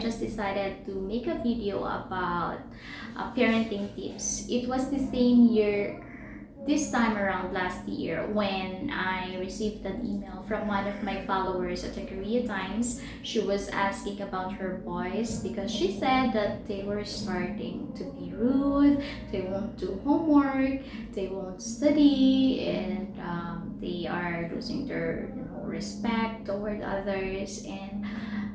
just decided to make a video about parenting tips. It was the same year, this time around last year, when I received an email from one of my followers at the Korea Times. She was asking about her boys because she said that they were starting to be rude, they won't do homework, they won't study, and they are losing their respect toward others. And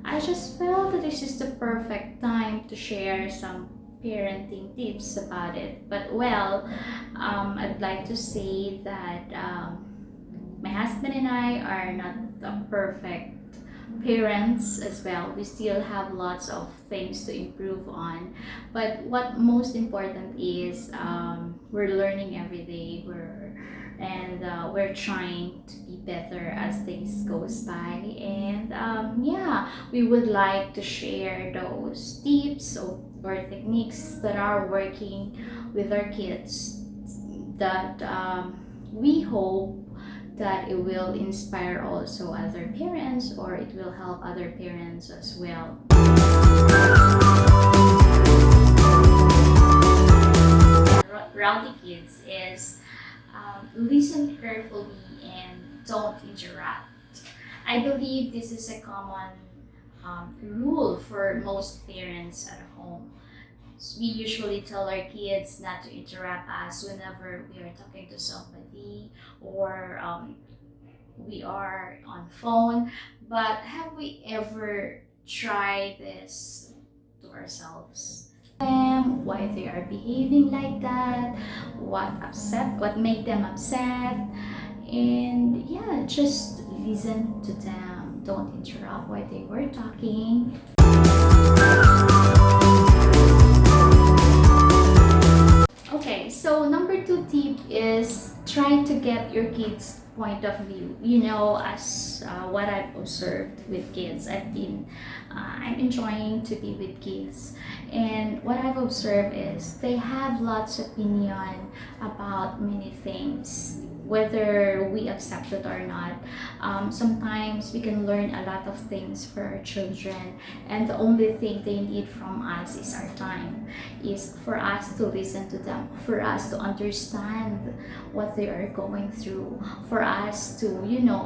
I just felt that this is the perfect time to share some parenting tips about it. But well, I'd like to say that my husband and I are not the perfect parents as well. We still have lots of things to improve on. But what most important is we're learning every day. We're trying to be better as days goes by. And yeah, we would like to share those tips or techniques that are working with our kids, that we hope that it will inspire also other parents, or it will help other parents as well. Rowdy kids is listen carefully and don't interrupt. I believe this is a common rule for most parents at home. We usually tell our kids not to interrupt us whenever we are talking to somebody, or we are on phone. But have we ever tried this to ourselves? Why they are behaving like that, what made them upset, and yeah, just listen to them. Don't interrupt while they were talking. Okay, so number 2 tip is try to get your kids' point of view. As what I've observed with kids, I'm enjoying to be with kids, and what I've observed is they have lots of opinion about many things, whether we accept it or not. Sometimes we can learn a lot of things for our children, and the only thing they need from us is our time, is for us to listen to them, for us to understand what they are going through, for us to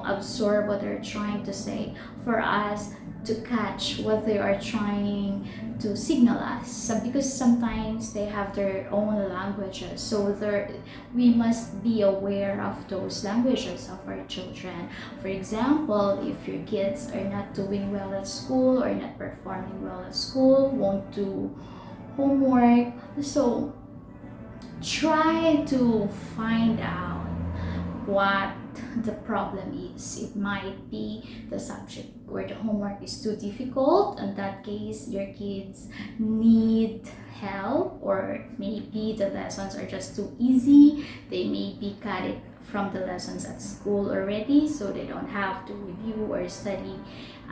absorb what they're trying to say, for us to catch what they are trying to signal us. Because sometimes they have their own languages, so we must be aware of those languages of our children. For example, if your kids are not doing well at school, or not performing well at school, won't do homework, so try to find out what the problem is. It might be the subject or the homework is too difficult. In that case, your kids need help, or maybe the lessons are just too easy. They may be cut it from the lessons at school already, so they don't have to review or study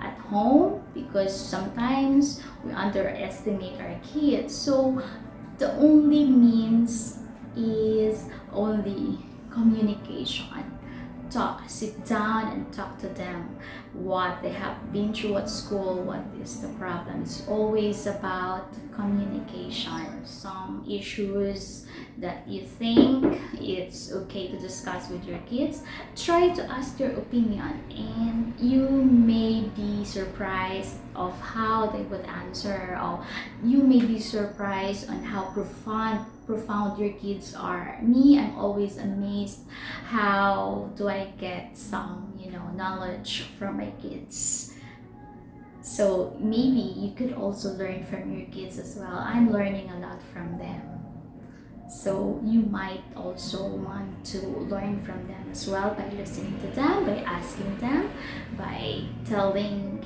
at home, because sometimes we underestimate our kids. So the only means is only communication. Sit down and talk to them, what they have been through at school, what is the problem. It's always about communication. Some issues that you think it's okay to discuss with your kids, try to ask their opinion, and you may be surprised of how they would answer, or you may be surprised on how profound your kids are. I'm always amazed how do I get some knowledge from my kids. So maybe you could also learn from your kids as well. I'm learning a lot from them, so you might also want to learn from them as well, by listening to them, by asking them, by telling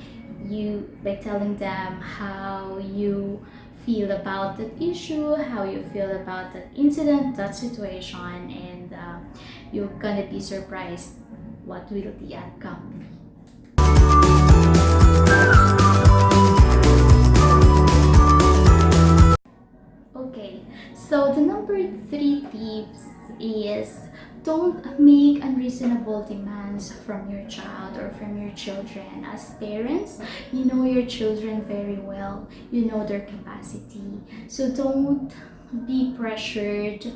them how you feel about that issue, how you feel about that incident, that situation, and you're gonna be surprised what will the outcome be. Okay, so the number 3 tips is don't make unreasonable demands from your child or from your children. As parents, you know your children very well, you know their capacity, so don't be pressured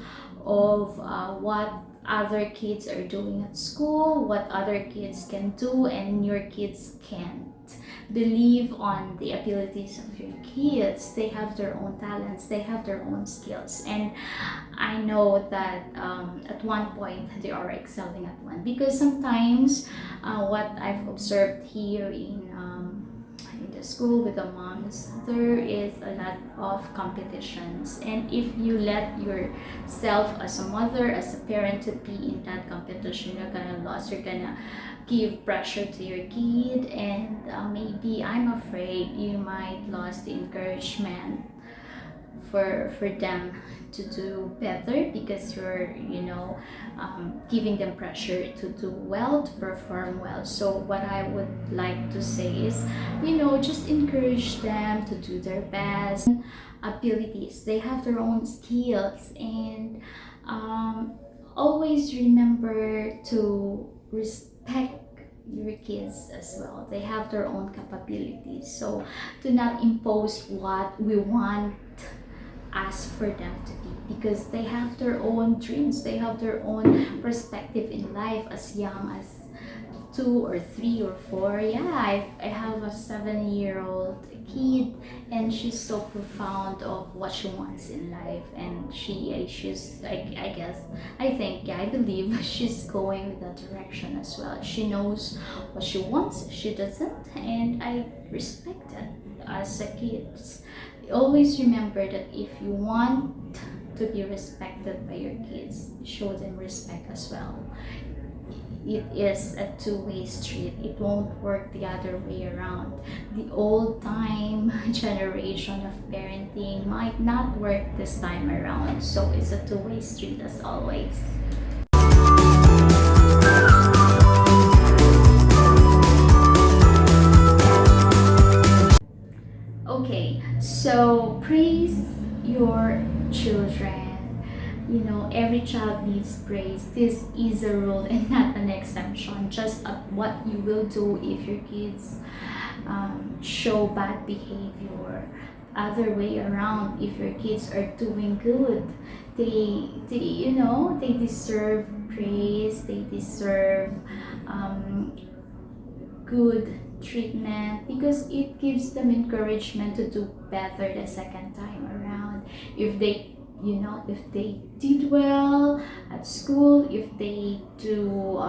of what other kids are doing at school, what other kids can do and your kids can't. Believe on the abilities of your kids. They have their own talents, they have their own skills, and I know that at one point they are excelling at one, because sometimes what I've observed here in the school with the moms, there is a lot of competitions, and if you let yourself as a mother, as a parent, to be in that competition, you're gonna lose, you're gonna give pressure to your kid, and maybe I'm afraid you might lose the encouragement for them to do better, because you're giving them pressure to do well, to perform well. So what I would like to say is, just encourage them to do their best abilities. They have their own skills, and always remember to respect your kids as well. They have their own capabilities, so do not impose what we want ask for them to be, because they have their own dreams, they have their own perspective in life. As young as 2 or 3 or 4, yeah, I have a 7-year-old kid, and she's so profound of what she wants in life, and she's I guess, I think, yeah, I believe she's going with that direction as well. She knows what she wants, she doesn't, and I respect it. As a kid, always remember that if you want to be respected by your kids, show them respect as well. It is a two-way street. It won't work the other way around. The old time generation of parenting might not work this time around, so it's a two-way street as always. Okay, so praise your children. Every child needs praise. This is a rule and not an exemption. Just what you will do if your kids show bad behavior. Other way around, if your kids are doing good, they deserve praise. They deserve good treatment, because it gives them encouragement to do better the second time around. If they did well at school, if they do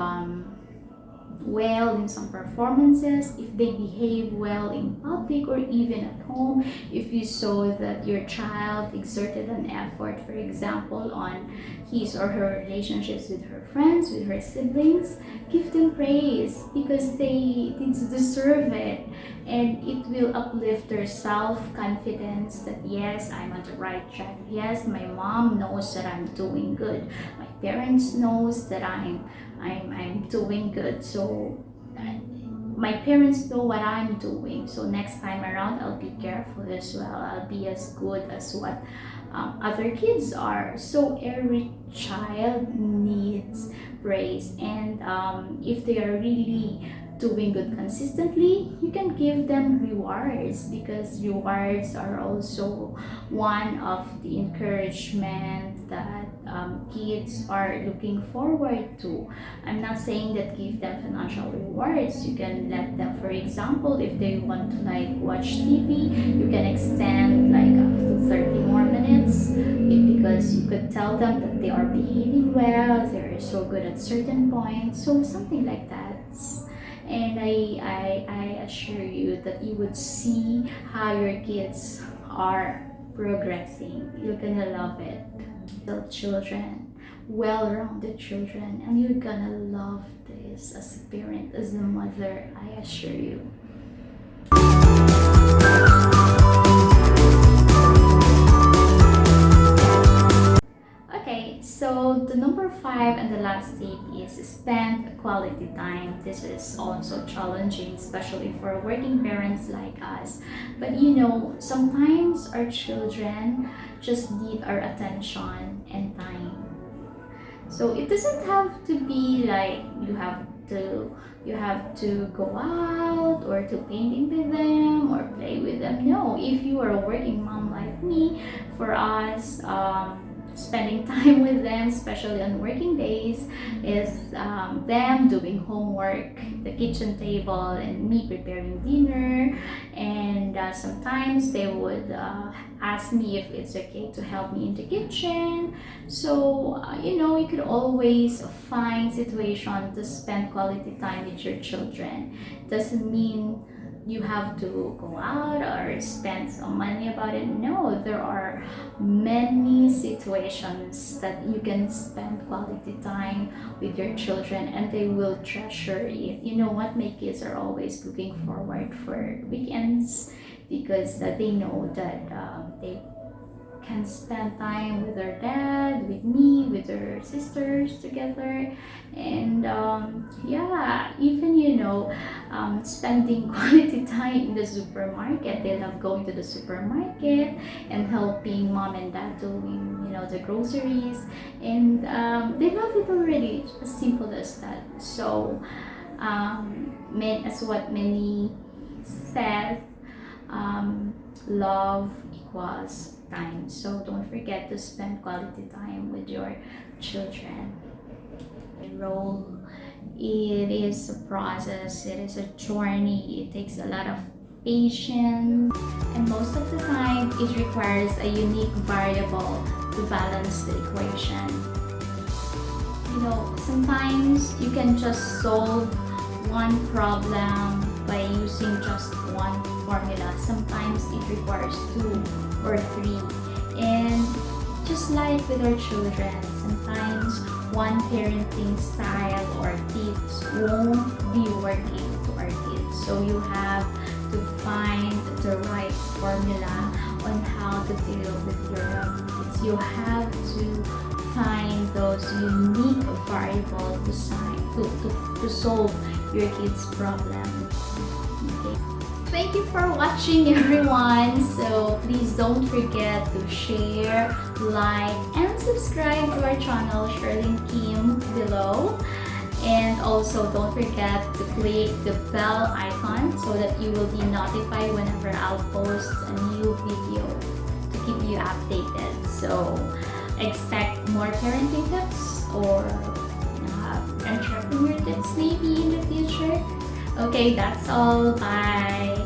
well in some performances, if they behave well in public or even at home, if you saw that your child exerted an effort, for example, on his or her relationships with her friends, with her siblings, give them praise, because they deserve it, and it will uplift their self-confidence that yes, I'm on the right track. Yes, my mom knows that I'm doing good. My parents knows that I'm doing good. So my parents know what I'm doing. So next time around, I'll be careful as well. I'll be as good as what other kids are. So every child needs praise, and if they are really doing good consistently, you can give them rewards, because rewards are also one of the encouragement that kids are looking forward to. I'm not saying that give them financial rewards. You can let them, for example, if they want to watch TV, you can extend up to 30 more minutes, because you could tell them that they are behaving well, they're so good at certain points, so something like that. And I assure you that you would see how your kids are progressing. You're gonna love it. The children, well-rounded children, and you're gonna love this as a parent, as a mother, I assure you. Okay, so the number 5 and the last tip is spend quality time. This is also challenging, especially for working parents like us. But sometimes our children just need our attention and time. So it doesn't have to be like you have to go out or to painting with them or play with them. No, if you are a working mom like me, for us, spending time with them, especially on working days, is them doing homework, the kitchen table, and me preparing dinner. And sometimes they would ask me if it's okay to help me in the kitchen. So, you could always find situation to spend quality time with your children. Doesn't mean you have to go out or spend some money about it. No, there are many situations that you can spend quality time with your children and they will treasure it. You know what? My kids are always looking forward for weekends because they know that they can spend time with their dad, with me, with their sisters together. And yeah, even spending quality time in the supermarket. They love going to the supermarket and helping mom and dad doing the groceries, and they love it already, as simple as that. So as what many says, love equals time. So don't forget to spend quality time with your children. Role, it is a process, it is a journey, it takes a lot of patience, and most of the time it requires a unique variable to balance the equation. Sometimes you can just solve one problem by using just one formula. Sometimes it requires two or three. And just like with our children, sometimes one parenting style or tips won't be working to our kids. So you have to find the right formula on how to deal with your kids. You have to find those unique variables to solve your kids' problem. Okay. Thank you for watching, everyone. So please don't forget to share, like, and subscribe to our channel, Shirley Kim, below. And also don't forget to click the bell icon so that you will be notified whenever I'll post a new video to keep you updated. So expect more parenting tips or entrepreneur tips maybe in the future. Okay, that's all. Bye.